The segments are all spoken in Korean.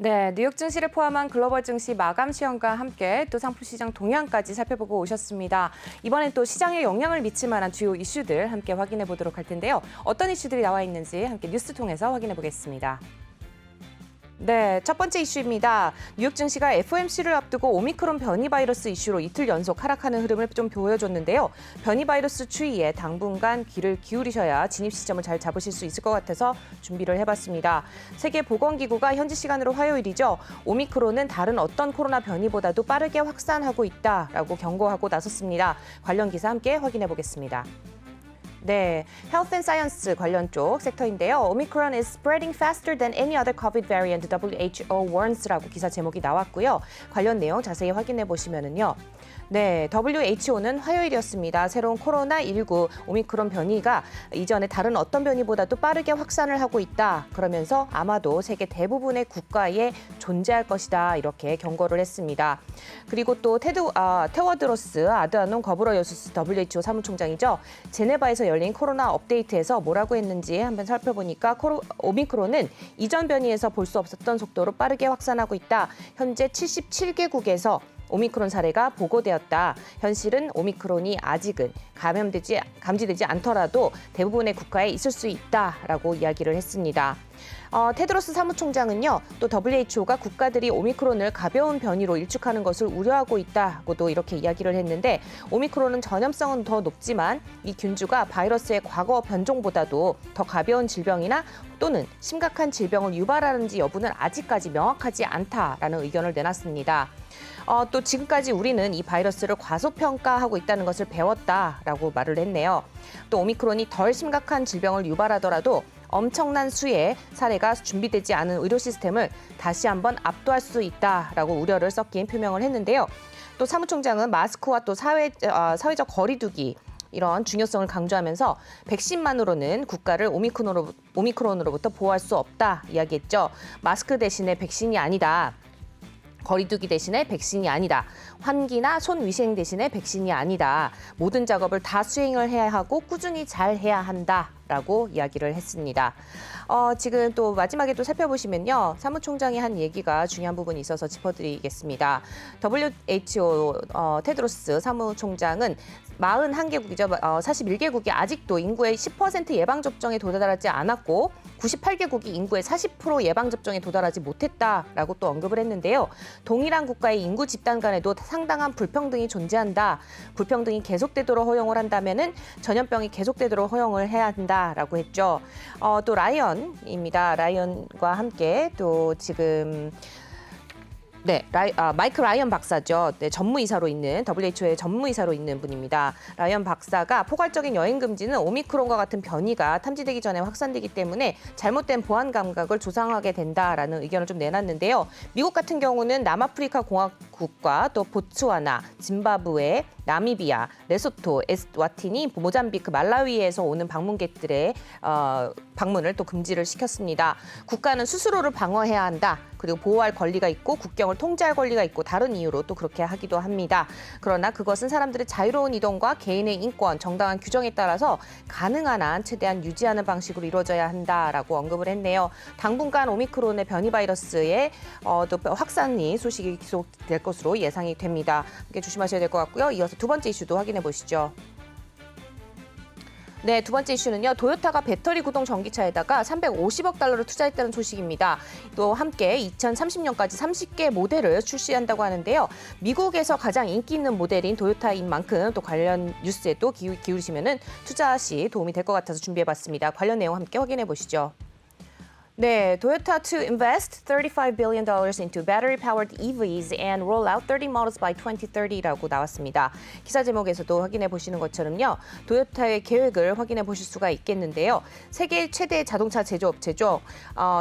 네, 뉴욕 증시를 포함한 글로벌 증시 마감 시황과 함께 또 상품 시장 동향까지 살펴보고 오셨습니다. 이번엔 또 시장에 영향을 미칠 만한 주요 이슈들 함께 확인해 보도록 할 텐데요. 어떤 이슈들이 나와 있는지 함께 뉴스 통해서 확인해 보겠습니다. 네, 첫 번째 이슈입니다. 뉴욕 증시가 FOMC를 앞두고 오미크론 변이 바이러스 이슈로 이틀 연속 하락하는 흐름을 좀 보여줬는데요. 변이 바이러스 추이에 당분간 귀를 기울이셔야 진입 시점을 잘 잡으실 수 있을 것 같아서 준비를 해봤습니다. 세계보건기구가 현지 시간으로 화요일이죠. 오미크론은 다른 어떤 코로나 변이보다도 빠르게 확산하고 있다라고 경고하고 나섰습니다. 관련 기사 함께 확인해 보겠습니다. 네, Health and Science 관련 쪽 섹터인데요. Omicron is spreading faster than any other COVID variant, WHO warns라고 기사 제목이 나왔고요. 관련 내용 자세히 확인해 보시면은요. 네, WHO는 화요일이었습니다. 새로운 코로나19 오미크론 변이가 이전에 다른 어떤 변이보다도 빠르게 확산을 하고 있다. 그러면서 아마도 세계 대부분의 국가에 존재할 것이다. 이렇게 경고를 했습니다. 그리고 또 테워드로스 아드하논 거브러여수스 WHO 사무총장이죠. 제네바에서 열린 코로나 업데이트에서 뭐라고 했는지 한번 살펴보니까 오미크론은 이전 변이에서 볼 수 없었던 속도로 빠르게 확산하고 있다. 현재 77개국에서 오미크론 사례가 보고되었다. 현실은 오미크론이 아직은 감지되지 않더라도 대부분의 국가에 있을 수 있다라고 이야기를 했습니다. 테드로스 사무총장은요, 또 WHO가 국가들이 오미크론을 가벼운 변이로 일축하는 것을 우려하고 있다고도 이렇게 이야기를 했는데, 오미크론은 전염성은 더 높지만 이 균주가 바이러스의 과거 변종보다도 더 가벼운 질병이나 또는 심각한 질병을 유발하는지 여부는 아직까지 명확하지 않다라는 의견을 내놨습니다. 또 지금까지 우리는 이 바이러스를 과소평가하고 있다는 것을 배웠다라고 말을 했네요. 또 오미크론이 덜 심각한 질병을 유발하더라도 엄청난 수의 사례가 준비되지 않은 의료 시스템을 다시 한번 압도할 수 있다라고 우려를 섞인 표명을 했는데요. 또 사무총장은 마스크와 또 사회적 거리두기 이런 중요성을 강조하면서 백신만으로는 국가를 오미크론으로부터 보호할 수 없다 이야기했죠. 마스크 대신에 백신이 아니다. 거리두기 대신에 백신이 아니다. 환기나 손 위생 대신에 백신이 아니다. 모든 작업을 다 수행을 해야 하고 꾸준히 잘 해야 한다라고 이야기를 했습니다. 지금 또 마지막에 또 살펴보시면요. 사무총장이 한 얘기가 중요한 부분이 있어서 짚어드리겠습니다. WHO 테드로스 사무총장은 41개국이죠. 41개국이 아직도 인구의 10% 예방접종에 도달하지 않았고 98개국이 인구의 40% 예방접종에 도달하지 못했다라고 또 언급을 했는데요. 동일한 국가의 인구 집단 간에도 상당한 불평등이 존재한다. 불평등이 계속되도록 허용을 한다면은 전염병이 계속되도록 허용을 해야 한다라고 했죠. 또 라이언입니다. 라이언과 함께 또 지금 마이크 라이언 박사죠. 네, 전무이사로 있는 WHO의 전무이사로 있는 분입니다. 라이언 박사가 포괄적인 여행 금지는 오미크론과 같은 변이가 탐지되기 전에 확산되기 때문에 잘못된 보안 감각을 조성하게 된다라는 의견을 좀 내놨는데요. 미국 같은 경우는 남아프리카 공화국과 또 보츠와나, 짐바브웨, 나미비아, 레소토, 에스와티니, 모잠비크, 말라위에서 오는 방문객들의 방문을 또 금지를 시켰습니다. 국가는 스스로를 방어해야 한다. 그리고 보호할 권리가 있고 국경을 통제할 권리가 있고 다른 이유로 또 그렇게 하기도 합니다. 그러나 그것은 사람들의 자유로운 이동과 개인의 인권, 정당한 규정에 따라서 가능한 한 최대한 유지하는 방식으로 이루어져야 한다라고 언급을 했네요. 당분간 오미크론의 변이 바이러스의 또 확산이 소식이 계속될 것으로 예상이 됩니다. 함께 조심하셔야 될 것 같고요. 이어서 두 번째 이슈도 확인해 보시죠. 네, 두 번째 이슈는요. 도요타가 배터리 구동 전기차에다가 350억 달러를 투자했다는 소식입니다. 또 함께 2030년까지 30개 모델을 출시한다고 하는데요. 미국에서 가장 인기 있는 모델인 도요타인 만큼 또 관련 뉴스에도 기울이시면은 투자 시 도움이 될 것 같아서 준비해봤습니다. 관련 내용 함께 확인해 보시죠. 네, Toyota to invest $35 billion into battery-powered EVs and roll out 30 models by 2030라고 나왔습니다. 기사 제목에서도 확인해 보시는 것처럼요. 도요타의 계획을 확인해 보실 수가 있겠는데요. 세계 최대 자동차 제조업체죠.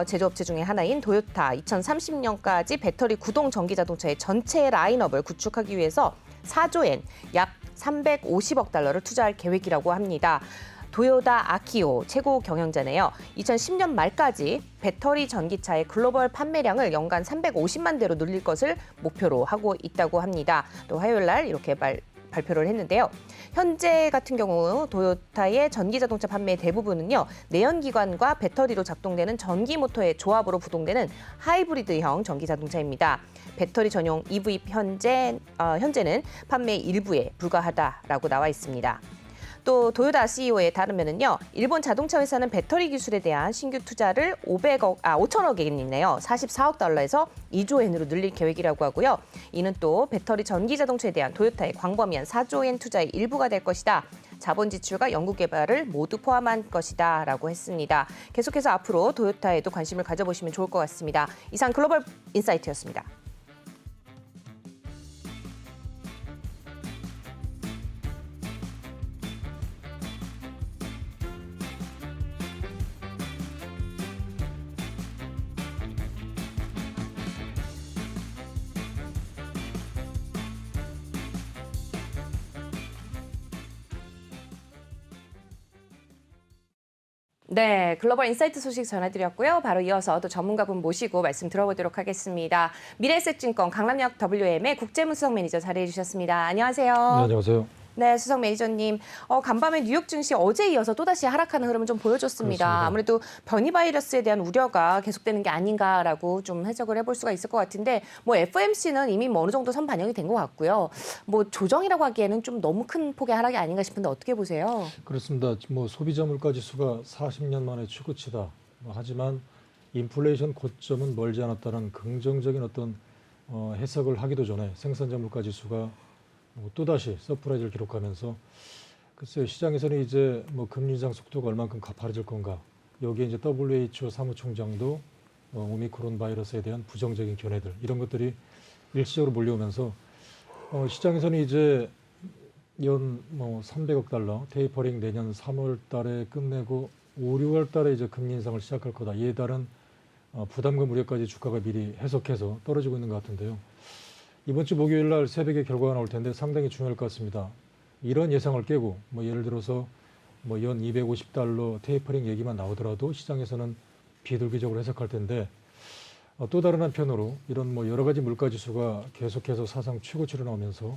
제조업체 중에 하나인 도요타 2030년까지 배터리 구동 전기 자동차의 전체 라인업을 구축하기 위해서 4조 엔, 약 350억 달러를 투자할 계획이라고 합니다. 도요다 아키오 최고 경영자네요. 2010년 말까지 배터리 전기차의 글로벌 판매량을 연간 350만 대로 늘릴 것을 목표로 하고 있다고 합니다. 또 화요일 날 이렇게 발표를 했는데요. 현재 같은 경우 도요타의 전기자동차 판매 대부분은요. 내연기관과 배터리로 작동되는 전기모터의 조합으로 부동되는 하이브리드형 전기자동차입니다. 배터리 전용 EV 현재는 판매 일부에 불과하다라고 나와 있습니다. 또 도요타 CEO에 따르면은요, 일본 자동차 회사는 배터리 기술에 대한 신규 투자를 5천억 엔이네요. 44억 달러에서 2조 엔으로 늘릴 계획이라고 하고요. 이는 또 배터리 전기 자동차에 대한 도요타의 광범위한 4조 엔 투자의 일부가 될 것이다. 자본 지출과 연구 개발을 모두 포함한 것이다라고 했습니다. 계속해서 앞으로 도요타에도 관심을 가져보시면 좋을 것 같습니다. 이상 글로벌 인사이트였습니다. 네, 글로벌 인사이트 소식 전해드렸고요. 바로 이어서 또 전문가분 모시고 말씀 들어보도록 하겠습니다. 미래에셋증권 강남역 WM의 국제문 수석 매니저 자리해 주셨습니다. 안녕하세요. 네, 안녕하세요. 네, 수석 매니저님. 간밤에 뉴욕 증시 어제에 이어서 또다시 하락하는 흐름을 좀 보여줬습니다. 그렇습니다. 아무래도 변이 바이러스에 대한 우려가 계속되는 게 아닌가라고 좀 해석을 해볼 수가 있을 것 같은데, 뭐 FOMC는 이미 뭐 어느 정도 선 반영이 된 것 같고요. 뭐 조정이라고 하기에는 좀 너무 큰 폭의 하락이 아닌가 싶은데 어떻게 보세요? 그렇습니다. 뭐 소비자 물가 지수가 40년 만에 최고치다. 하지만 인플레이션 고점은 멀지 않았다는 긍정적인 어떤 해석을 하기도 전에 생산자 물가 지수가 또다시 서프라이즈를 기록하면서 글쎄요, 시장에서는 이제 뭐 금리 인상 속도가 얼만큼 가파라질 건가. 여기에 이제 WHO 사무총장도 오미크론 바이러스에 대한 부정적인 견해들 이런 것들이 일시적으로 몰려오면서 시장에서는 이제 연 300억 달러 테이퍼링 내년 3월 달에 끝내고 5, 6월 달에 이제 금리 인상을 시작할 거다. 이에 따른 부담금 우려까지 주가가 미리 해석해서 떨어지고 있는 것 같은데요. 이번 주 목요일 날 새벽에 결과가 나올 텐데 상당히 중요할 것 같습니다. 이런 예상을 깨고 뭐 예를 들어서 뭐 연 250달러 테이퍼링 얘기만 나오더라도 시장에서는 비둘기적으로 해석할 텐데 또 다른 한편으로 이런 뭐 여러 가지 물가 지수가 계속해서 사상 최고치로 나오면서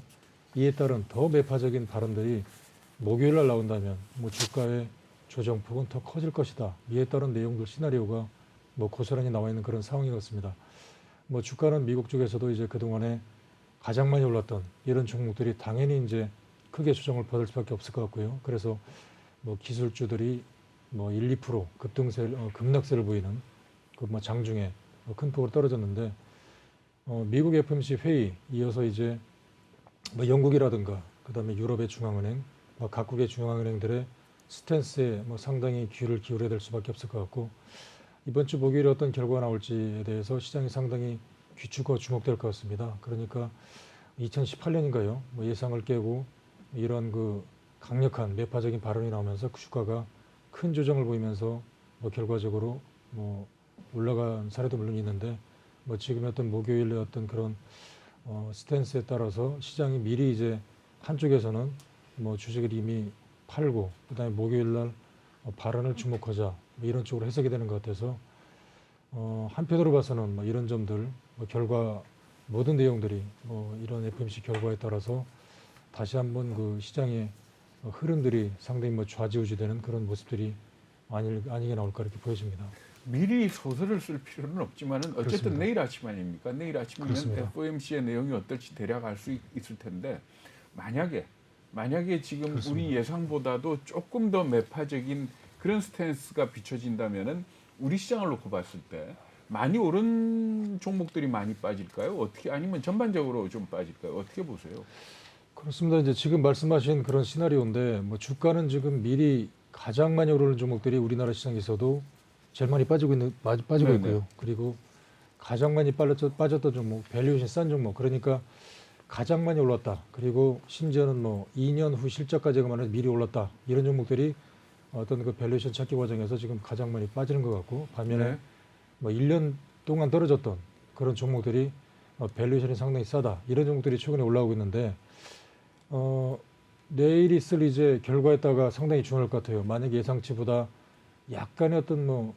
이에 따른 더 매파적인 발언들이 목요일 날 나온다면 뭐 주가의 조정폭은 더 커질 것이다. 이에 따른 내용들 시나리오가 뭐 고스란히 나와 있는 그런 상황인 것 같습니다. 뭐 주가는 미국 쪽에서도 이제 그동안에 가장 많이 올랐던 이런 종목들이 당연히 이제 크게 조정을 받을 수밖에 없을 것 같고요. 그래서 뭐 기술주들이 뭐 1, 2% 급락세를 보이는 그 뭐 장중에 큰 폭으로 떨어졌는데 미국 FOMC 회의 이어서 이제 뭐 영국이라든가 그다음에 유럽의 중앙은행, 각국의 중앙은행들의 스탠스에 뭐 상당히 귀를 기울여야 될 수밖에 없을 것 같고 이번 주 목요일에 어떤 결과가 나올지에 대해서 시장이 상당히 귀추가 주목될 것 같습니다. 그러니까 2018년인가요? 뭐 예상을 깨고 이런 그 강력한 매파적인 발언이 나오면서 그 주가가 큰 조정을 보이면서 뭐 결과적으로 뭐 올라간 사례도 물론 있는데 뭐 지금의 어떤 목요일의 어떤 그런 스탠스에 따라서 시장이 미리 이제 한쪽에서는 뭐 주식을 이미 팔고 그다음에 목요일 날 발언을 주목하자 뭐 이런 쪽으로 해석이 되는 것 같아서 한편으로 봐서는 뭐 이런 점들 뭐 결과 모든 내용들이 뭐 이런 FOMC 결과에 따라서 다시 한번 그 시장의 흐름들이 상당히 뭐 좌지우지되는 그런 모습들이 아니게 나올까 이렇게 보여집니다. 미리 소설을 쓸 필요는 없지만은 어쨌든 그렇습니다. 내일 아침 아닙니까? 내일 아침이면 그렇습니다. FOMC의 내용이 어떨지 대략 알 수 있을 텐데 만약에 지금 그렇습니다. 우리 예상보다도 조금 더 매파적인 그런 스탠스가 비춰진다면은 우리 시장을 놓고 봤을 때 많이 오른 종목들이 많이 빠질까요? 어떻게 아니면 전반적으로 좀 빠질까요? 어떻게 보세요? 그렇습니다. 이제 지금 말씀하신 그런 시나리오인데 뭐 주가는 지금 미리 가장 많이 오르는 종목들이 우리나라 시장에서도 제일 많이 빠지고 네네. 있고요. 그리고 가장 많이 빠졌던 종목, 밸류에이션 싼 종목. 그러니까 가장 많이 올랐다. 그리고 심지어는 뭐 2년 후 실적까지만 해도 미리 올랐다. 이런 종목들이 어떤 그 밸류에이션 찾기 과정에서 지금 가장 많이 빠지는 것 같고 반면에 네. 뭐 1년 동안 떨어졌던 그런 종목들이 밸류에이션이 상당히 싸다. 이런 종목들이 최근에 올라오고 있는데 내일 있을 이제 결과에 따라 상당히 중요할 것 같아요. 만약에 예상치보다 약간의 어떤 뭐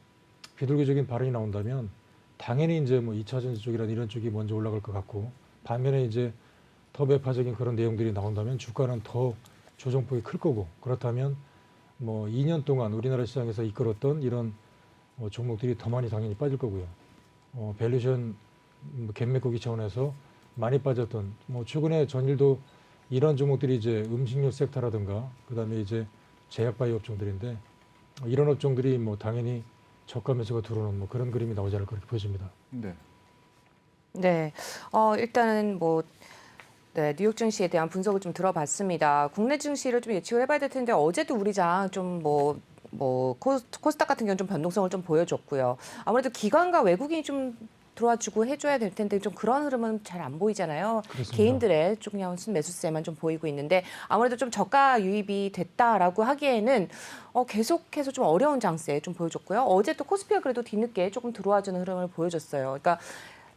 비둘기적인 발언이 나온다면 당연히 이제 뭐 2차 전지 쪽이나 이런 쪽이 먼저 올라갈 것 같고 반면에 이제 더 매파적인 그런 내용들이 나온다면 주가는 더 조정폭이 클 거고, 그렇다면 뭐 2년 동안 우리나라 시장에서 이끌었던 이런 종목들이 더 많이 당연히 빠질 거고요. 밸류션 갭매꾸기 차원에서 많이 빠졌던 최근에 전일도 이런 종목들이 이제 음식료 섹터라든가 그다음에 이제 제약바이오 업종들인데 이런 업종들이 당연히 저가 매수가 들어오는 그런 그림이 나오지 않을까 그렇게 보여집니다. 네. 네, 일단은 네, 뉴욕 증시에 대한 분석을 좀 들어봤습니다. 국내 증시를 좀 예측을 해봐야 될 텐데 어제도 우리장 좀 코스닥 같은 경우는 좀 변동성을 좀 보여줬고요. 아무래도 기관과 외국인이 좀 들어와주고 해줘야 될 텐데 좀 그런 흐름은 잘 안 보이잖아요. 그렇습니다. 개인들의 좀 그냥 순매수세만 좀 보이고 있는데 아무래도 좀 저가 유입이 됐다라고 하기에는 계속해서 좀 어려운 장세 좀 보여줬고요. 어제 또 코스피가 그래도 뒤늦게 조금 들어와주는 흐름을 보여줬어요. 그러니까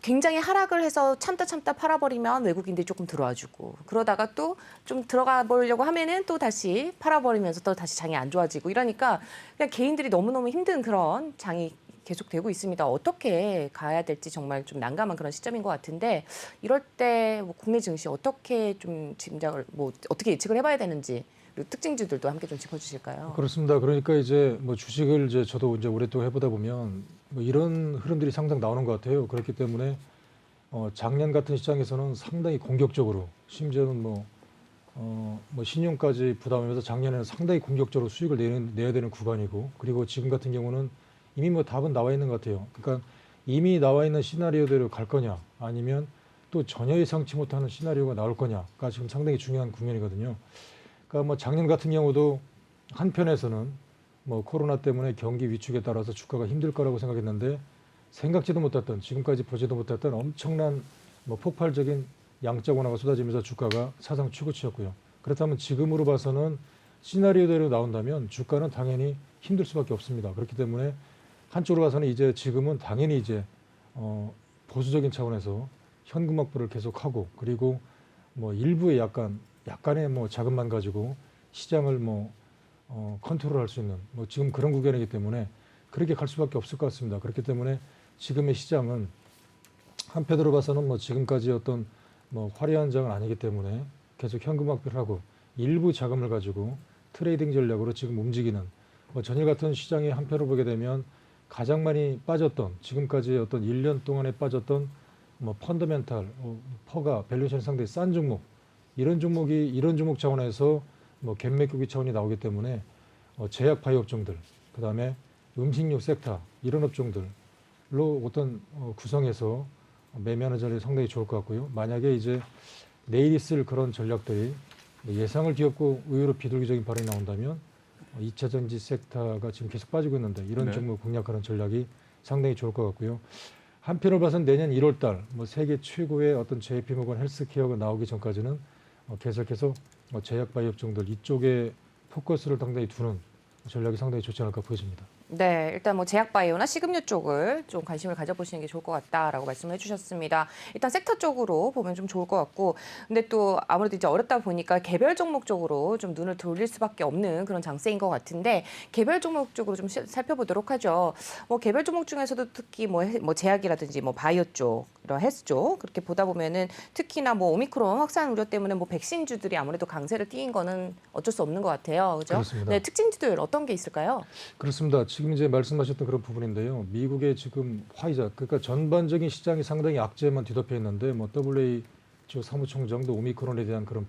굉장히 하락을 해서 참다 팔아버리면 외국인들이 조금 들어와주고 그러다가 또 좀 들어가 보려고 하면은 또 다시 팔아버리면서 또 다시 장이 안 좋아지고 이러니까 그냥 개인들이 너무너무 힘든 그런 장이 계속되고 있습니다. 어떻게 가야 될지 정말 좀 난감한 그런 시점인 것 같은데 이럴 때 국내 증시 어떻게 좀 짐작을 어떻게 예측을 해봐야 되는지 그리고 특징주들도 함께 좀 짚어주실까요? 그렇습니다. 그러니까 이제 주식을 이제 저도 이제 오랫동안 해보다 보면 이런 흐름들이 상당 나오는 것 같아요. 그렇기 때문에 작년 같은 시장에서는 상당히 공격적으로 심지어는 신용까지 부담하면서 작년에는 상당히 공격적으로 수익을 내야 되는 구간이고 그리고 지금 같은 경우는 이미 답은 나와 있는 것 같아요. 그러니까 이미 나와 있는 시나리오대로 갈 거냐 아니면 또 전혀 예상치 못하는 시나리오가 나올 거냐가 지금 상당히 중요한 국면이거든요. 그러니까 작년 같은 경우도 한편에서는 코로나 때문에 경기 위축에 따라서 주가가 힘들 거라고 생각했는데 생각지도 못했던 지금까지 보지도 못했던 엄청난 폭발적인 양적 완화가 쏟아지면서 주가가 사상 최고치였고요. 그렇다면 지금으로 봐서는 시나리오대로 나온다면 주가는 당연히 힘들 수밖에 없습니다. 그렇기 때문에 한쪽으로 봐서는 이제 지금은 당연히 이제 보수적인 차원에서 현금 확보를 계속하고 그리고 일부의 약간의 자금만 가지고 시장을 컨트롤할 수 있는 지금 그런 구간이기 때문에 그렇게 갈 수밖에 없을 것 같습니다. 그렇기 때문에 지금의 시장은 한편으로 봐서는 지금까지 어떤 화려한 장은 아니기 때문에 계속 현금 확보를 하고 일부 자금을 가지고 트레이딩 전략으로 지금 움직이는 전일 같은 시장의 한편으로 보게 되면 가장 많이 빠졌던 지금까지 어떤 1년 동안에 빠졌던 펀더멘탈 퍼가 밸류에이션 상당히 싼 종목 이런 종목 차원에서 갭매꾸기 차원이 나오기 때문에 제약 바이오 업종들 그다음에 음식료 섹터 이런 업종들로 어떤 구성해서 매매하는 전략이 상당히 좋을 것 같고요. 만약에 이제 내일 있을 그런 전략들이 예상을 뒤엎고 의외로 비둘기적인 발언이 나온다면 2차 전지 섹터가 지금 계속 빠지고 있는데 이런 종목 공략하는 전략이 상당히 좋을 것 같고요. 한편으로 봐서는 내년 1월 달 세계 최고의 어떤 JP모건 헬스케어가 나오기 전까지는 계속해서 제약 바이오 업종들 이쪽에 포커스를 상당히 두는 전략이 상당히 좋지 않을까 보여집니다. 네, 일단 제약바이오나 식음료 쪽을 좀 관심을 가져보시는 게 좋을 것 같다라고 말씀을 해주셨습니다. 일단 섹터 쪽으로 보면 좀 좋을 것 같고, 근데 또 아무래도 이제 어렵다 보니까 개별 종목 쪽으로 좀 눈을 돌릴 수밖에 없는 그런 장세인 것 같은데 개별 종목 쪽으로 좀 살펴보도록 하죠. 개별 종목 중에서도 특히 제약이라든지 바이오 쪽, 이런 헬스 쪽 그렇게 보다 보면은 특히나 오미크론 확산 우려 때문에 백신주들이 아무래도 강세를 띠인 거는 어쩔 수 없는 것 같아요, 그렇죠? 그렇습니다. 네, 특징주들 어떤 게 있을까요? 그렇습니다. 지금 이제 말씀하셨던 그런 부분인데요. 미국의 지금 화이자, 그러니까 전반적인 시장이 상당히 악재만 뒤덮여 있는데 WHO 사무총장도 오미크론에 대한 그런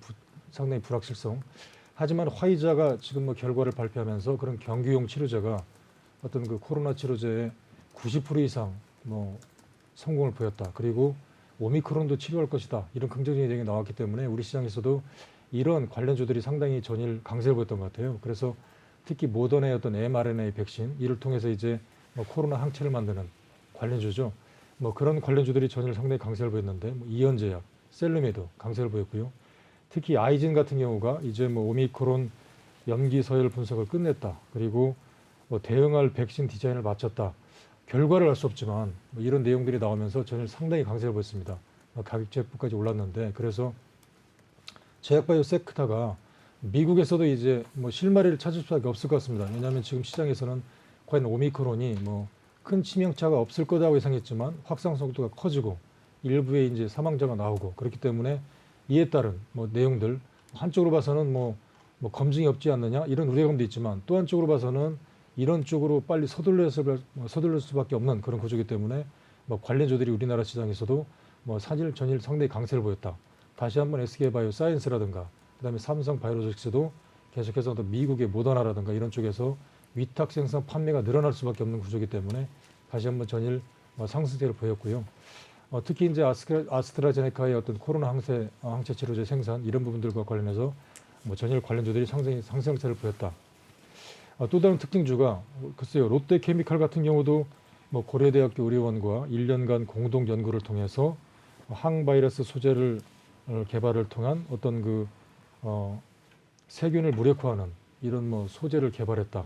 상당히 불확실성. 하지만 화이자가 지금 결과를 발표하면서 그런 경규용 치료제가 어떤 그 코로나 치료제의 90% 이상 성공을 보였다. 그리고 오미크론도 치료할 것이다. 이런 긍정적인 얘기가 나왔기 때문에 우리 시장에서도 이런 관련주들이 상당히 전일 강세를 보였던 것 같아요. 그래서 특히 모더나의 어떤 mRNA 백신 이를 통해서 이제 코로나 항체를 만드는 관련주죠. 그런 관련주들이 전일 상당히 강세를 보였는데 이연제약, 셀루메도 강세를 보였고요. 특히 아이진 같은 경우가 이제 오미크론 염기 서열 분석을 끝냈다. 그리고 대응할 백신 디자인을 마쳤다. 결과를 알 수 없지만 이런 내용들이 나오면서 전일 상당히 강세를 보였습니다. 가격제표까지 올랐는데 그래서 제약바이오 섹터가 미국에서도 이제 실마리를 찾을 수밖에 없을 것 같습니다. 왜냐하면 지금 시장에서는 과연 오미크론이 큰 치명차가 없을 거라고 예상했지만 확산 속도가 커지고 일부에 이제 사망자가 나오고 그렇기 때문에 이에 따른 뭐 내용들 한쪽으로 봐서는 뭐 검증이 없지 않느냐 이런 우려감도 있지만 또 한쪽으로 봐서는 이런 쪽으로 빨리 서둘릴 수밖에 없는 그런 구조이기 때문에 뭐 관련주들이 우리나라 시장에서도 뭐 사실 전일 상당히 강세를 보였다. 다시 한번 SK바이오사이언스라든가 그다음에 삼성바이오로직스도 계속해서 또 미국의 모더나라든가 이런 쪽에서 위탁 생산 판매가 늘어날 수밖에 없는 구조이기 때문에 다시 한번 전일 상승세를 보였고요. 특히 이제 아스트라제네카의 어떤 코로나 항체 치료제 생산 이런 부분들과 관련해서 뭐 전일 관련주들이 상승세를 보였다. 또 다른 특징주가 글쎄요 롯데케미칼 같은 경우도 뭐 고려대학교 의료원과 1년간 공동 연구를 통해서 항바이러스 소재를 개발을 통한 어떤 그 세균을 무력화하는 이런 뭐 소재를 개발했다.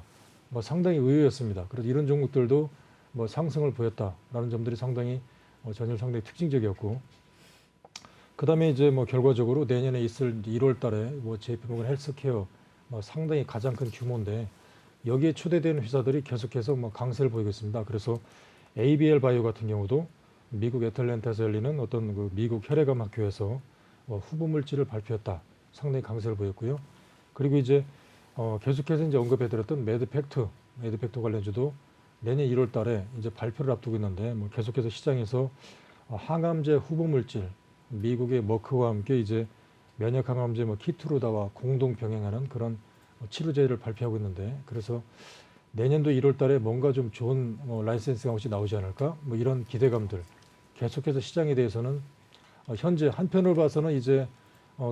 뭐 상당히 의외였습니다. 그래서 이런 종목들도 뭐 상승을 보였다라는 점들이 상당히 전일 상당히 특징적이었고, 그다음에 이제 뭐 결과적으로 내년에 있을 1월달에 뭐 JP모건 헬스케어 뭐 상당히 가장 큰 규모인데 여기에 초대되는 회사들이 계속해서 뭐 강세를 보이고 있습니다. 그래서 ABL 바이오 같은 경우도 미국 애틀랜타에서 열리는 어떤 그 미국 혈액암 학교에서 후보 물질을 발표했다. 상당히 강세를 보였고요. 그리고 이제 계속해서 이제 언급해드렸던 매드팩트 관련주도 내년 1월달에 이제 발표를 앞두고 있는데 뭐 계속해서 시장에서 항암제 후보 물질 미국의 머크와 함께 이제 면역 항암제 뭐 키트루다와 공동 병행하는 그런 치료제를 발표하고 있는데 그래서 내년도 1월달에 뭔가 좀 좋은 라이센스가 혹시 나오지 않을까 뭐 이런 기대감들 계속해서 시장에 대해서는 현재 한편으로 봐서는 이제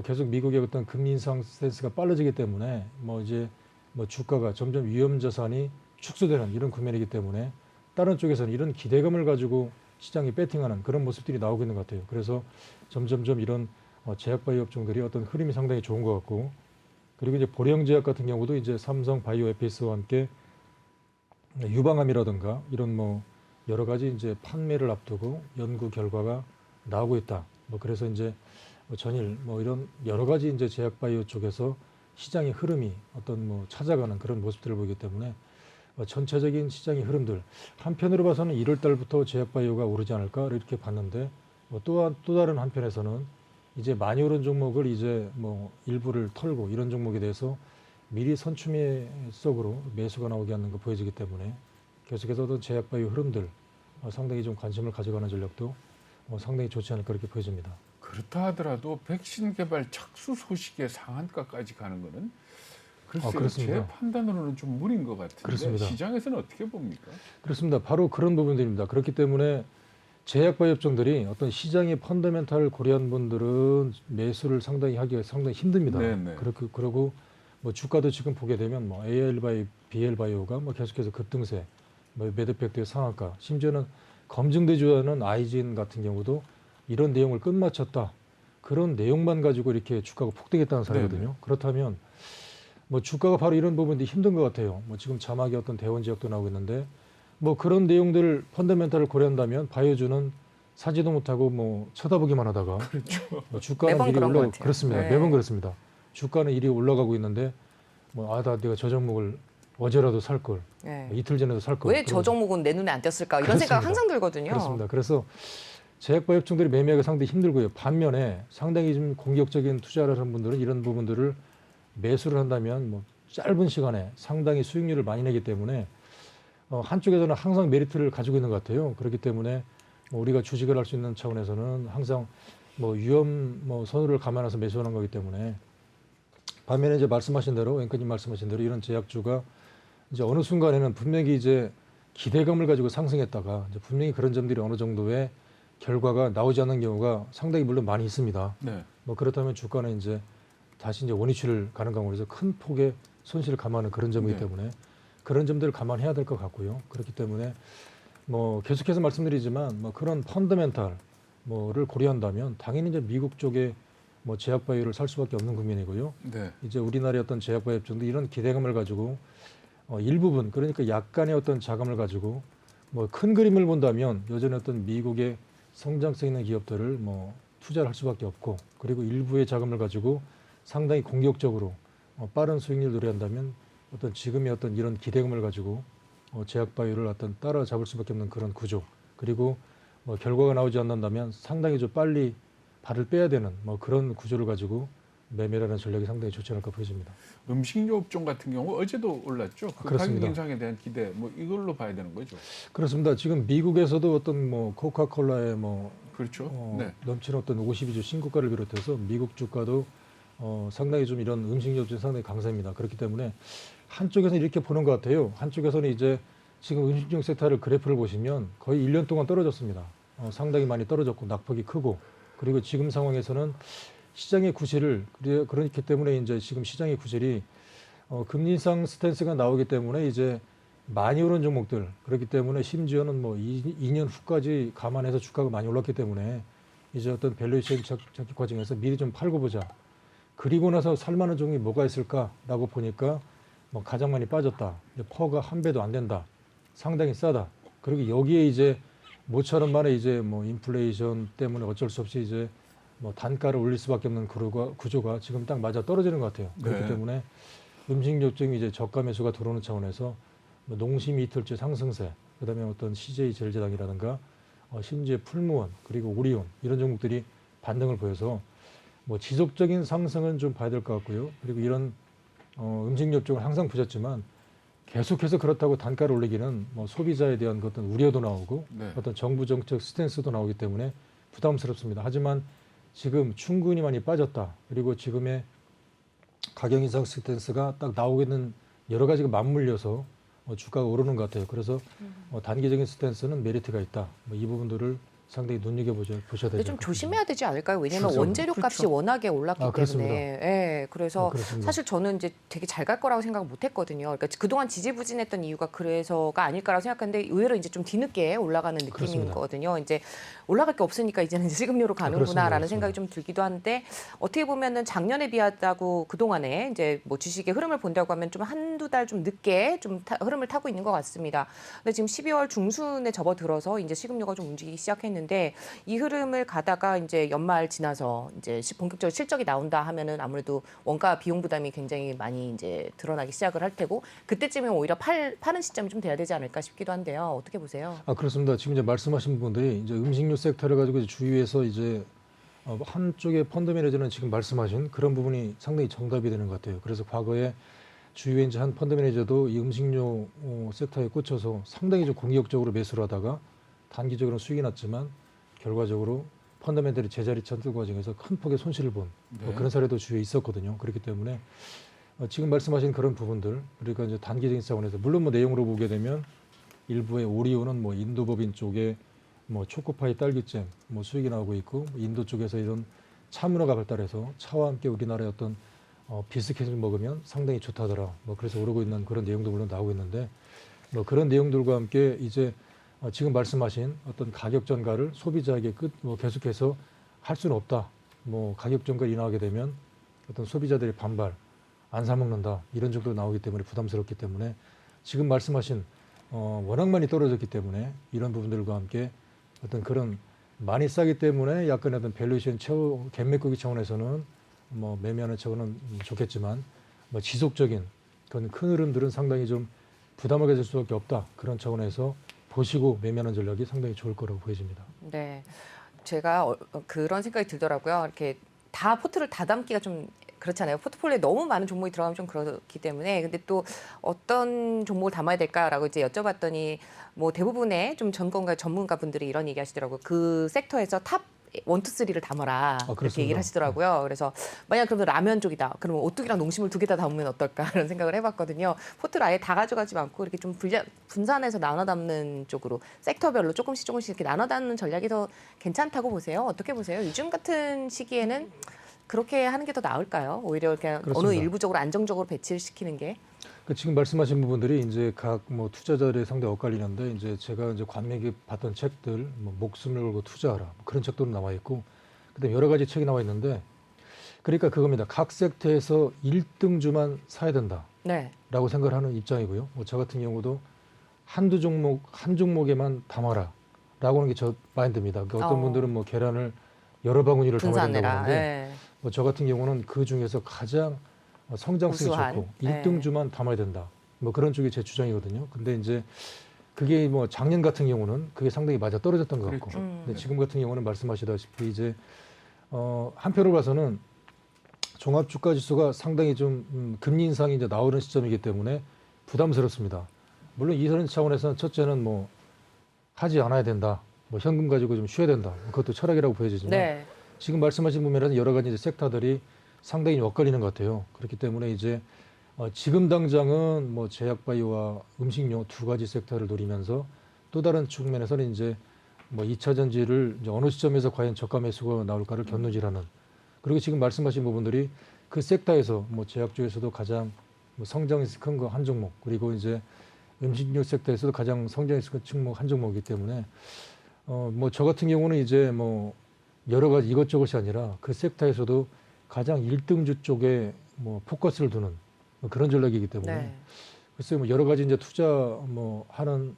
계속 미국의 어떤 금리 인상 스탠스가 빨라지기 때문에 뭐 이제 뭐 주가가 점점 위험 자산이 축소되는 이런 국면이기 때문에 다른 쪽에서는 이런 기대감을 가지고 시장이 배팅하는 그런 모습들이 나오고 있는 것 같아요. 그래서 점점점 이런 제약바이오 업종들이 어떤 흐름이 상당히 좋은 것 같고, 그리고 이제 보령제약 같은 경우도 이제 삼성 바이오에피스와 함께 유방암이라든가 이런 뭐 여러 가지 이제 판매를 앞두고 연구 결과가 나오고 있다. 뭐 그래서 이제 전일 뭐 이런 여러 가지 이제 제약바이오 쪽에서 시장의 흐름이 어떤 뭐 찾아가는 그런 모습들을 보이기 때문에 전체적인 시장의 흐름들 한편으로 봐서는 1월 달부터 제약바이오가 오르지 않을까 이렇게 봤는데 또 다른 한편에서는 이제 많이 오른 종목을 이제 뭐 일부를 털고 이런 종목에 대해서 미리 선추매 속으로 매수가 나오게 하는 거 보여지기 때문에 계속해서 어떤 제약바이오 흐름들 상당히 좀 관심을 가져가는 전략도 상당히 좋지 않을까 이렇게 보여집니다. 그렇다 하더라도 백신 개발 착수 소식에 상한가까지 가는 거는 글쎄요, 그렇습니다. 제 판단으로는 좀 무리인 것 같은데 그렇습니다. 시장에서는 어떻게 봅니까? 그렇습니다. 바로 그런 부분들입니다. 그렇기 때문에 제약바이오 업종들이 어떤 시장의 펀더멘탈을 고려한 분들은 매수를 상당히 하기가 상당히 힘듭니다. 네네. 그리고 뭐 주가도 지금 보게 되면 뭐 AL바이오, BL바이오가 뭐 계속해서 급등세, 뭐 매드팩트의 상한가, 심지어는 검증되지 않은 아이진 같은 경우도 이런 내용을 끝마쳤다. 그런 내용만 가지고 이렇게 주가가 폭등했다는 사례거든요. 네네. 그렇다면 뭐 주가가 바로 이런 부분들이 힘든 것 같아요. 뭐 지금 자막에 어떤 대원 지역도 나오고 있는데 뭐 그런 내용들을 펀더멘탈을 고려한다면 바이오주는 사지도 못하고 뭐 쳐다보기만 하다가 그렇죠. 뭐 주가는 매번 이리 그런 것 올라 같아요. 그렇습니다. 네. 매번 그렇습니다. 주가는 이리 올라가고 있는데 뭐 내가 저 종목을 어제라도 살 걸, 네. 이틀 전에도 살 걸. 왜 저 종목은 내 눈에 안 띄었을까 이런 그렇습니다. 생각 항상 들거든요. 그렇습니다. 그래서 제약바이오 업종들이 매매하기가 상당히 힘들고요. 반면에 상당히 좀 공격적인 투자를 하는 분들은 이런 부분들을 매수를 한다면 뭐 짧은 시간에 상당히 수익률을 많이 내기 때문에 한쪽에서는 항상 메리트를 가지고 있는 것 같아요. 그렇기 때문에 뭐 우리가 주식을 할 수 있는 차원에서는 항상 뭐 위험 선호를 감안해서 매수하는 거기 때문에 반면에 이제 말씀하신 대로 앵커님 말씀하신 대로 이런 제약주가 이제 어느 순간에는 분명히 이제 기대감을 가지고 상승했다가 이제 분명히 그런 점들이 어느 정도의 결과가 나오지 않는 경우가 상당히 물론 많이 있습니다. 네. 뭐 그렇다면 주가는 이제 다시 이제 원위치를 가는 강으로 해서 큰 폭의 손실을 감안하는 그런 점이기 네. 때문에 그런 점들을 감안해야 될 것 같고요. 그렇기 때문에 뭐 계속해서 말씀드리지만 뭐 그런 펀더멘탈 뭐를 고려한다면 당연히 이제 미국 쪽에 뭐 제약바이오를 살 수밖에 없는 국면이고요. 네. 이제 우리나라의 어떤 제약바이오 업종도 이런 기대감을 가지고 일부분 그러니까 약간의 어떤 자금을 가지고 뭐 큰 그림을 본다면 여전히 어떤 미국의 성장성 있는 기업들을 뭐 투자를 할 수밖에 없고, 그리고 일부의 자금을 가지고 상당히 공격적으로 빠른 수익률을 노래한다면 어떤 지금의 어떤 이런 기대감을 가지고 제약바이오를 어떤 따라잡을 수밖에 없는 그런 구조, 그리고 뭐 결과가 나오지 않는다면 상당히 좀 빨리 발을 빼야 되는 뭐 그런 구조를 가지고 매매라는 전략이 상당히 좋지 않을까 보여집니다. 음식료 업종 같은 경우 어제도 올랐죠. 그 가격 그렇습니다. 인상에 대한 기대 뭐 이걸로 봐야 되는 거죠. 그렇습니다. 지금 미국에서도 어떤 뭐 코카콜라의 뭐 그렇죠. 네. 넘치는 어떤 52주 신고가를 비롯해서 미국 주가도 상당히 좀 이런 음식료 업종이 상당히 강세입니다. 그렇기 때문에 한쪽에서는 이렇게 보는 것 같아요. 한쪽에서는 이제 지금 음식료 섹터를 그래프를 보시면 거의 1년 동안 떨어졌습니다. 상당히 많이 떨어졌고 낙폭이 크고 그리고 지금 상황에서는 시장의 구실을 그렇기 때문에 이제 지금 시장의 구실이 금리 인상 스탠스가 나오기 때문에 이제 많이 오른 종목들 그렇기 때문에 심지어는 뭐 2년 후까지 감안해서 주가가 많이 올랐기 때문에 이제 어떤 밸류에이션 찾기 과정에서 미리 좀 팔고 보자. 그리고 나서 살만한 종목이 뭐가 있을까라고 보니까 뭐 가장 많이 빠졌다. 이제 퍼가 한 배도 안 된다. 상당히 싸다. 그리고 여기에 이제 모처럼 만에 이제 뭐 인플레이션 때문에 어쩔 수 없이 이제 뭐 단가를 올릴 수밖에 없는 구조가 지금 딱 맞아 떨어지는 것 같아요. 그렇기 네. 때문에 음식료증이 이제 저가 매수가 들어오는 차원에서 뭐 농심 이틀째 상승세, 그다음에 어떤 CJ 제일제당이라든가 심지어 풀무원 그리고 오리온 이런 종목들이 반등을 보여서 뭐 지속적인 상승은 좀 봐야 될 것 같고요. 그리고 이런 음식료 쪽은 항상 보셨지만 계속해서 그렇다고 단가를 올리기는 뭐 소비자에 대한 어떤 우려도 나오고 네. 어떤 정부 정책 스탠스도 나오기 때문에 부담스럽습니다. 하지만 지금 충분히 많이 빠졌다. 그리고 지금의 가격 인상 스탠스가 딱 나오고 있는 여러 가지가 맞물려서 주가가 오르는 것 같아요. 그래서 단기적인 스탠스는 메리트가 있다. 뭐 이 부분들을 상당히 눈여겨보셔야 근데 되죠. 좀 조심해야 되지 않을까요? 왜냐하면 그렇죠. 원재료 값이 그렇죠. 워낙에 올랐기 그렇습니다. 때문에. 예, 그래서 그렇습니다. 사실 저는 이제 되게 잘 갈 거라고 생각 못 했거든요. 그러니까 그동안 지지부진했던 이유가 그래서가 아닐까라고 생각했는데 의외로 이제 좀 뒤늦게 올라가는 느낌인 그렇습니다. 거거든요. 이제 올라갈 게 없으니까 이제는 식음료로 가는구나라는 그렇습니다. 생각이 좀 들기도 한데 어떻게 보면은 작년에 비하다고 그동안에 이제 뭐 주식의 흐름을 본다고 하면 좀 한두 달 좀 늦게 좀 흐름을 타고 있는 것 같습니다. 근데 지금 12월 중순에 접어들어서 이제 식음료가 좀 움직이기 시작했는데 이 흐름을 가다가 이제 연말 지나서 이제 본격적으로 실적이 나온다 하면은 아무래도 원가 비용 부담이 굉장히 많이 이제 드러나기 시작을 할 테고 그때쯤에 오히려 파는 시점이 좀 돼야 되지 않을까 싶기도 한데요. 어떻게 보세요? 그렇습니다. 지금 이제 말씀하신 분들이 이제 음식료 섹터를 가지고 주위에서 이제 한쪽의 펀드 매니저는 지금 말씀하신 그런 부분이 상당히 정답이 되는 것 같아요. 그래서 과거에 주위에 이제 한 펀드 매니저도 이 음식료 섹터에 꽂혀서 상당히 좀 공격적으로 매수를 하다가 단기적으로는 수익이 났지만 결과적으로 펀더멘털이 제자리 찾는 과정에서 큰 폭의 손실을 본 네. 그런 사례도 주위에 있었거든요. 그렇기 때문에 지금 말씀하신 그런 부분들 그러니까 이제 단기적인 차원에서 물론 뭐 내용으로 보게 되면 일부의 오리오는 뭐 인도 법인 쪽에 뭐 초코파이 딸기잼 뭐 수익이 나오고 있고 인도 쪽에서 이런 차 문화가 발달해서 차와 함께 우리나라의 어떤 비스킷을 먹으면 상당히 좋다더라. 뭐 그래서 오르고 있는 그런 내용도 물론 나오고 있는데 뭐 그런 내용들과 함께 이제 지금 말씀하신 어떤 가격 전가를 소비자에게 계속해서 할 수는 없다. 뭐 가격 전가 인하하게 되면 어떤 소비자들의 반발, 안 사 먹는다 이런 정도로 나오기 때문에 부담스럽기 때문에 지금 말씀하신 워낙 많이 떨어졌기 때문에 이런 부분들과 함께 어떤 그런 많이 싸기 때문에 약간 어떤 밸류에이션 갭 메꾸기 차원에서는 뭐 매매하는 차원은 좋겠지만 뭐 지속적인 그런 큰 흐름들은 상당히 좀 부담하게 될 수밖에 없다. 그런 차원에서 보시고 매매하는 전략이 상당히 좋을 거라고 보여집니다. 네, 제가 그런 생각이 들더라고요. 이렇게 다 포트를 다 담기가 좀 그렇잖아요. 포트폴리오에 너무 많은 종목이 들어가면 좀 그렇기 때문에 근데 또 어떤 종목을 담아야 될까라고 이제 여쭤봤더니 뭐 대부분의 좀 전문가분들이 이런 얘기 하시더라고요. 그 섹터에서 탑 1, 2, 3를 담아라 이렇게 그렇습니다. 얘기를 하시더라고요. 그래서 만약 그러면 라면 쪽이다. 그러면 오뚜기랑 농심을 두 개 다 담으면 어떨까 이런 생각을 해봤거든요. 포트를 아예 다 가져가지 않고 이렇게 좀 분산해서 나눠 담는 쪽으로 섹터별로 조금씩 이렇게 나눠 담는 전략이 더 괜찮다고 보세요. 어떻게 보세요? 요즘 같은 시기에는 그렇게 하는 게 더 나을까요? 오히려 그냥 그렇습니다. 어느 일부적으로 안정적으로 배치를 시키는 게. 지금 말씀하신 부분들이 이제 각 뭐 투자자들의 상당히 엇갈리는데 이제 제가 이제 관맥이 봤던 책들 뭐 목숨을 걸고 투자하라 뭐 그런 책도 나와 있고 그다음에 여러 가지 책이 나와 있는데 그러니까 그겁니다. 각 섹터에서 1등주만 사야 된다라고 네. 생각을 하는 입장이고요. 뭐 저 같은 경우도 한 종목에만 담아라라고 하는 게 저 마인드입니다. 그러니까 어떤 분들은 뭐 계란을 여러 바구니를 담아야 된다고 분산해라. 하는데 네. 뭐 저 같은 경우는 그 중에서 가장 성장성이 우수한. 좋고 1등주만 담아야 된다. 뭐 그런 쪽이 제 주장이거든요. 근데 이제 그게 뭐 작년 같은 경우는 그게 상당히 맞아 떨어졌던 것 같고 그랬죠. 근데 지금 같은 경우는 말씀하시다시피 이제 한표로 봐서는 종합주가지수가 상당히 좀 금리 인상이 이제 나오는 시점이기 때문에 부담스럽습니다. 물론 이런 차원에서는 첫째는 뭐 하지 않아야 된다. 뭐 현금 가지고 좀 쉬어야 된다. 그것도 철학이라고 보여지지만 네. 지금 말씀하신 부분에는 여러 가지 이제 섹터들이 상당히 엇갈리는 것 같아요. 그렇기 때문에 이제 지금 당장은 뭐 제약바이오와 음식료 두 가지 섹터를 노리면서 또 다른 측면에서는 이제 뭐 2차 전지를 이제 어느 시점에서 과연 저가 매수가 나올까를 견눈질하는, 그리고 지금 말씀하신 부분들이 그 섹터에서 뭐 제약 쪽에서도 가장 뭐 성장이 큰 거 한 종목, 그리고 이제 음식료 섹터에서도 가장 성장이 큰 종목 한 종목이기 때문에 뭐 저 같은 경우는 이제 뭐 여러 가지 이것저것이 아니라 그 섹터에서도 가장 1등주 쪽에 뭐 포커스를 두는 뭐 그런 전략이기 때문에 네. 글쎄요, 뭐 여러 가지 이제 투자 뭐 하는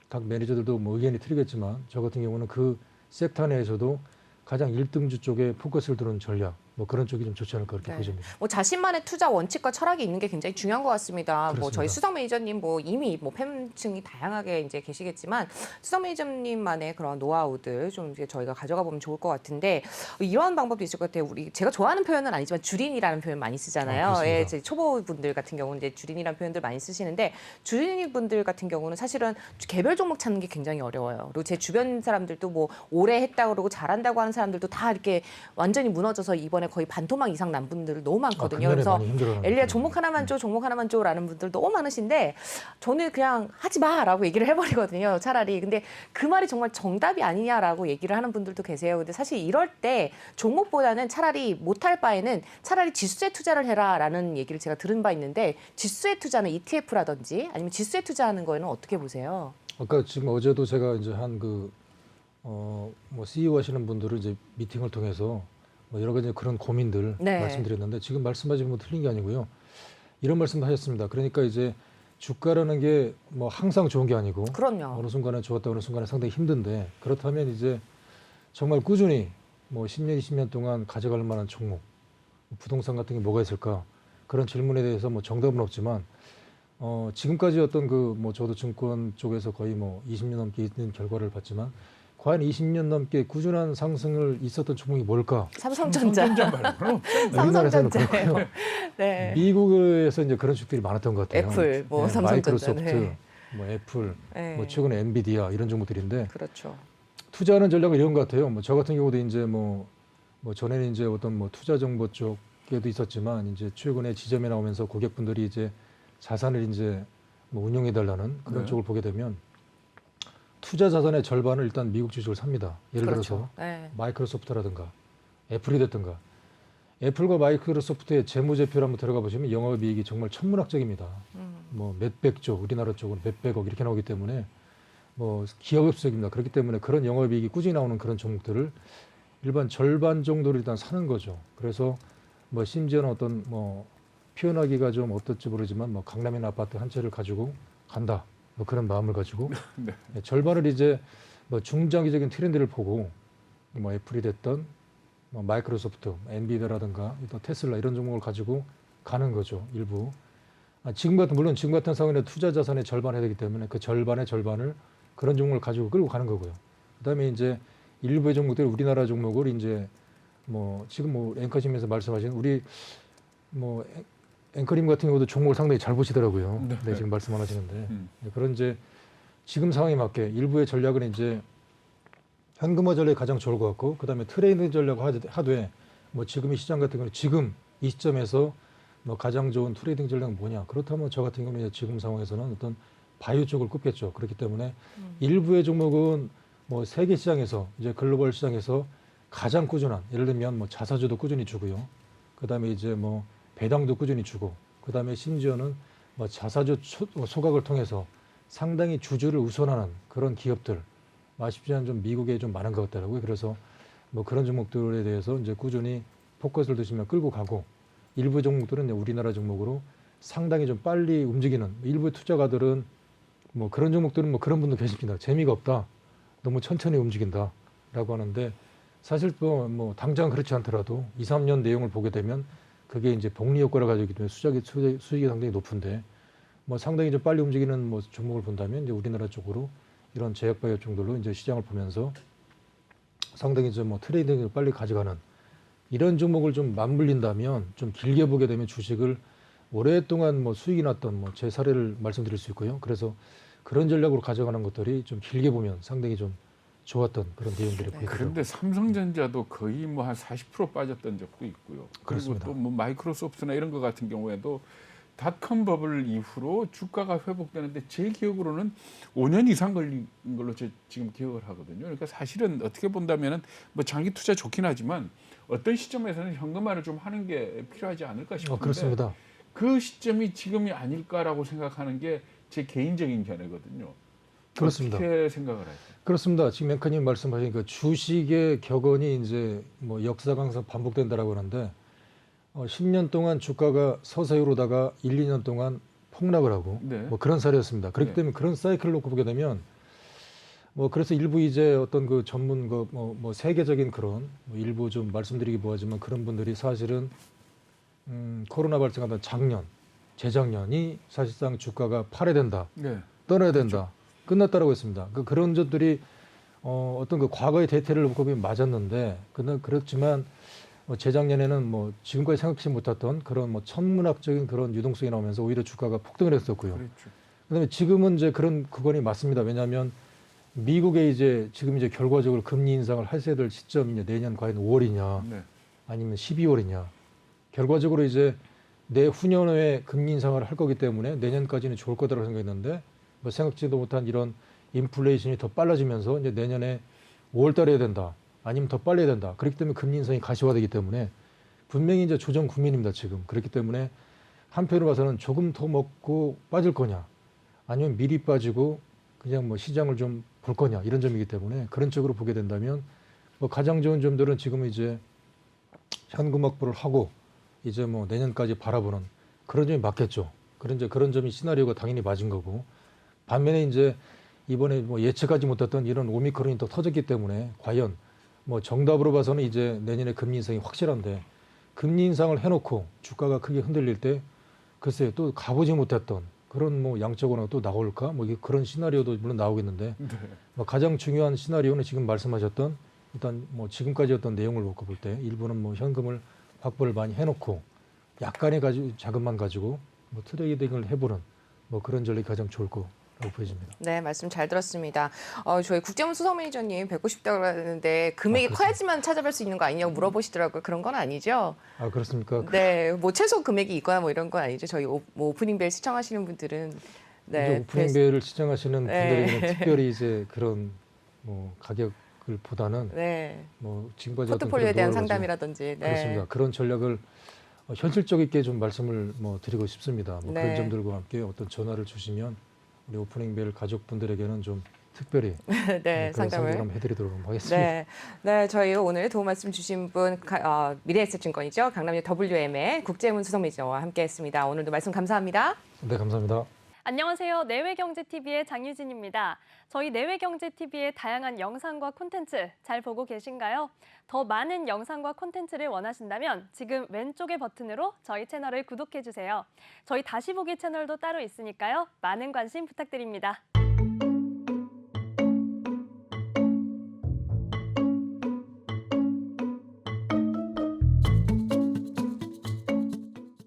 각 매니저들도 뭐 의견이 틀리겠지만 저 같은 경우는 그 섹터 내에서도 가장 1등주 쪽에 포커스를 두는 전략, 뭐 그런 쪽이 좀 좋지 않을까 그렇게 네. 보입니다. 뭐 자신만의 투자 원칙과 철학이 있는 게 굉장히 중요한 것 같습니다. 뭐 그렇습니다. 저희 수석 매니저님 뭐 이미 뭐 팬층이 다양하게 이제 계시겠지만 수석 매니저님만의 그런 노하우들 좀 이제 저희가 가져가 보면 좋을 것 같은데 이런 방법도 있을 것 같아요. 제가 좋아하는 표현은 아니지만 주린이라는 표현 많이 쓰잖아요. 그렇습니다. 예, 제 초보분들 같은 경우는 이제 주린이라는 표현들 많이 쓰시는데 주린이분들 같은 경우는 사실은 개별 종목 찾는 게 굉장히 어려워요. 그리고 제 주변 사람들도 뭐 오래 했다 그러고 잘한다고 하는 사람들도 다 이렇게 완전히 무너져서 이번에 거의 반토막 이상 난 분들 너무 많거든요. 그래서 엘리야 종목 하나만 줘, 종목 하나만 줘라는 분들 너무 많으신데 저는 그냥 하지 마라고 얘기를 해버리거든요. 차라리. 근데 그 말이 정말 정답이 아니냐라고 얘기를 하는 분들도 계세요. 근데 사실 이럴 때 종목보다는 차라리 못할 바에는 차라리 지수에 투자를 해라라는 얘기를 제가 들은 바 있는데 지수에 투자는 ETF라든지 아니면 지수에 투자하는 거에는 어떻게 보세요? 아까 지금 어제도 제가 이제 한 뭐 CEO 하시는 분들을 이제 미팅을 통해서 뭐 여러 가지 그런 고민들 네. 말씀드렸는데 지금 말씀하신 건 틀린 게 아니고요. 이런 말씀도 하셨습니다. 그러니까 이제 주가라는 게 뭐 항상 좋은 게 아니고 그럼요. 어느 순간에 좋았다 어느 순간에 상당히 힘든데, 그렇다면 이제 정말 꾸준히 뭐 10년 20년 동안 가져갈 만한 종목, 부동산 같은 게 뭐가 있을까, 그런 질문에 대해서 뭐 정답은 없지만 지금까지 어떤 그 뭐 저도 증권 쪽에서 거의 뭐 20년 넘게 있는 결과를 봤지만 과연 20년 넘게 꾸준한 상승을 있었던 종목이 뭘까? 삼성전자. 말고는 우리나라에서는 삼성전자. 그렇고요. 네. 미국에서 이제 그런 주들이 많았던 것 같아요. 애플, 뭐 삼성전자. 마이크로소프트, 네. 뭐 애플, 네. 뭐 최근에 엔비디아 이런 종목들인데 그렇죠. 투자하는 전략은 이런 것 같아요. 뭐 저 같은 경우도 이제 뭐 전에는 이제 어떤 뭐 투자 정보 쪽에도 있었지만 이제 최근에 지점에 나오면서 고객분들이 이제 자산을 이제 뭐 운용해 달라는 그런 네. 쪽을 보게 되면 투자 자산의 절반을 일단 미국 주식을 삽니다. 예를 그렇죠. 들어서 네. 마이크로소프트라든가 애플이 됐든가, 애플과 마이크로소프트의 재무제표를 한번 들어가 보시면 영업이익이 정말 천문학적입니다. 뭐 몇백조, 우리나라 쪽은 몇백억 이렇게 나오기 때문에 뭐 기하급수적입니다. 그렇기 때문에 그런 영업이익이 꾸준히 나오는 그런 종목들을 일반 절반 정도를 일단 사는 거죠. 그래서 뭐 심지어는 어떤 뭐 표현하기가 좀 어떨지 모르지만 뭐 강남에 있는 아파트 한 채를 가지고 간다, 뭐 그런 마음을 가지고 네. 절반을 이제 뭐 중장기적인 트렌드를 보고 뭐 애플이 됐던 뭐 마이크로소프트, 엔비디아라든가 또 테슬라 이런 종목을 가지고 가는 거죠. 일부. 물론 지금 같은 상황에는 투자 자산의 절반 해야 되기 때문에 그 절반의 절반을 그런 종목을 가지고 끌고 가는 거고요. 그다음에 이제 일부의 종목들, 우리나라 종목을 이제 뭐 지금 뭐 앵커님에서 말씀하신 우리 뭐 앵커님 같은 경우도 종목을 상당히 잘 보시더라고요. 네, 지금 말씀 안 하시는데 네, 그런 이제 지금 상황에 맞게 일부의 전략은 이제 현금화 전략이 가장 좋을 것 같고, 그다음에 트레이딩 전략을 하되 뭐 지금 이 시장 같은 경우는 지금 이 시점에서 뭐 가장 좋은 트레이딩 전략은 뭐냐? 그렇다면 저 같은 경우는 지금 상황에서는 어떤 바이오 쪽을 꼽겠죠. 그렇기 때문에 일부의 종목은 뭐 세계 시장에서 이제 글로벌 시장에서 가장 꾸준한, 예를 들면 뭐 자사주도 꾸준히 주고요. 그다음에 이제 뭐 배당도 꾸준히 주고, 그다음에 심지어는 뭐 자사주 소각을 통해서 상당히 주주를 우선하는 그런 기업들, 아쉽지만 좀 미국에 좀 많은 것 같더라고요. 그래서 뭐 그런 종목들에 대해서 이제 꾸준히 포커스를 두시면 끌고 가고, 일부 종목들은 이제 우리나라 종목으로 상당히 좀 빨리 움직이는 일부 투자가들은 뭐 그런 종목들은 뭐 그런 분도 계십니다. 재미가 없다, 너무 천천히 움직인다라고 하는데 사실 또 뭐 당장 그렇지 않더라도 2, 3년 내용을 보게 되면 그게 이제 복리 효과를 가지고 있기 때문에 수익이 상당히 높은데 뭐 상당히 좀 빨리 움직이는 뭐 종목을 본다면 이제 우리나라 쪽으로 이런 제약바이오 종들로 이제 시장을 보면서 상당히 좀 뭐 트레이딩을 빨리 가져가는 이런 종목을 좀 맞물린다면 좀 길게 보게 되면 주식을 오랫동안 뭐 수익이 났던 뭐 제 사례를 말씀드릴 수 있고요. 그래서 그런 전략으로 가져가는 것들이 좀 길게 보면 상당히 좀 좋았던 그런 내용들이 보이더라고요. 그런데 삼성전자도 거의 뭐 한 40% 빠졌던 적도 있고요. 그리고 그렇습니다. 또 뭐 마이크로소프트나 이런 것 같은 경우에도 닷컴 버블 이후로 주가가 회복되는데 제 기억으로는 5년 이상 걸린 걸로 지금 기억을 하거든요. 그러니까 사실은 어떻게 본다면은 뭐 장기 투자 좋긴 하지만 어떤 시점에서는 현금화를 좀 하는 게 필요하지 않을까 싶은데 그렇습니다. 그 시점이 지금이 아닐까라고 생각하는 게 제 개인적인 견해거든요. 그렇습니다. 어떻게 생각을 하세요? 그렇습니다. 지금 앵커님 말씀하신 그 주식의 격언이 이제 뭐 역사가 항상 반복된다라고 하는데 10년 동안 주가가 서서히 오르다가 1, 2년 동안 폭락을 하고 네. 뭐 그런 사례였습니다. 그렇기 네. 때문에 그런 사이클을 놓고 보게 되면 뭐 그래서 일부 이제 어떤 그 전문 뭐 세계적인 그런 뭐 일부 좀 말씀드리기 뭐하지만 그런 분들이 사실은 코로나 발생하던 작년, 재작년이 사실상 주가가 팔아야 된다, 네. 떠나야 된다, 끝났다라고 했습니다. 그런 점들이 어떤 그 과거의 대태를 놓고 보면 맞았는데 그렇지만 재작년에는 뭐 지금까지 생각지 못했던 그런 뭐 천문학적인 그런 유동성이 나오면서 오히려 주가가 폭등을 했었고요. 그렇죠. 그다음에 지금은 이제 그런 그건이 맞습니다. 왜냐하면 미국에 이제 지금 이제 결과적으로 금리 인상을 하셔야 될 시점이 이제 내년 과연 5월이냐 네. 아니면 12월이냐. 결과적으로 이제 내후년에 금리 인상을 할 거기 때문에 내년까지는 좋을 거다라고 생각했는데 뭐 생각지도 못한 이런 인플레이션이 더 빨라지면서 이제 내년에 5월 달에 해야 된다. 아니면 더 빨리 해야 된다. 그렇기 때문에 금리 인상이 가시화되기 때문에 분명히 이제 조정 국면입니다, 지금. 그렇기 때문에 한편으로 봐서는 조금 더 먹고 빠질 거냐, 아니면 미리 빠지고 그냥 뭐 시장을 좀 볼 거냐, 이런 점이기 때문에 그런 쪽으로 보게 된다면 뭐 가장 좋은 점들은 지금 이제 현금 확보를 하고 이제 뭐 내년까지 바라보는 그런 점이 맞겠죠. 그런 점이 시나리오가 당연히 맞은 거고, 반면에 이제 이번에 뭐 예측하지 못했던 이런 오미크론이 또 터졌기 때문에 과연 뭐 정답으로 봐서는 이제 내년에 금리 인상이 확실한데 금리 인상을 해놓고 주가가 크게 흔들릴 때 글쎄요, 또 가보지 못했던 그런 뭐 양적 완화가 또 나올까, 뭐 그런 시나리오도 물론 나오겠는데 네. 뭐 가장 중요한 시나리오는 지금 말씀하셨던 일단 뭐 지금까지 어떤 내용을 놓고 볼 때 일부는 뭐 현금을 확보를 많이 해놓고 약간의 자금만 가지고 뭐 트레이딩을 해보는 뭐 그런 전략이 가장 좋을 거라고 보여집니다. 네, 말씀 잘 들었습니다. 저희 국제문 수석 매니저님 뵙고 싶다고 하는데 금액이 그렇죠. 커야지만 찾아뵐 수 있는 거 아니냐고 물어보시더라고요. 그런 건 아니죠? 아, 그렇습니까? 네, 뭐 최소 금액이 있거나 뭐 이런 건 아니죠. 저희 뭐 오프닝 벨 시청하시는 분들은 이제 네, 오프닝 벨을 시청하시는 네. 분들에게는 특별히 이제 그런 뭐 가격을 보다는 네, 뭐 지금까지 어떤 포트폴리오에 그런 대한 노하우를 가지고 상담이라든지 네. 그렇습니다. 그런 전략을 현실적 있게 좀 말씀을 뭐 드리고 싶습니다. 뭐 네. 그런 점들과 함께 어떤 전화를 주시면 우리 오프닝 벨 가족분들에게는 좀 특별히 네, 그런 상담을 상담을. 한번 해드리도록 하겠습니다. 네, 네, 저희 오늘 도움 말씀 주신 분 미래에셋증권이죠. 강남유 WM의 국제문 수석 매니저와 함께했습니다. 오늘도 말씀 감사합니다. 네, 감사합니다. 안녕하세요. 내외경제TV의 장유진입니다. 저희 내외경제TV의 다양한 영상과 콘텐츠 잘 보고 계신가요? 더 많은 영상과 콘텐츠를 원하신다면 지금 왼쪽의 버튼으로 저희 채널을 구독해주세요. 저희 다시 보기 채널도 따로 있으니까요. 많은 관심 부탁드립니다.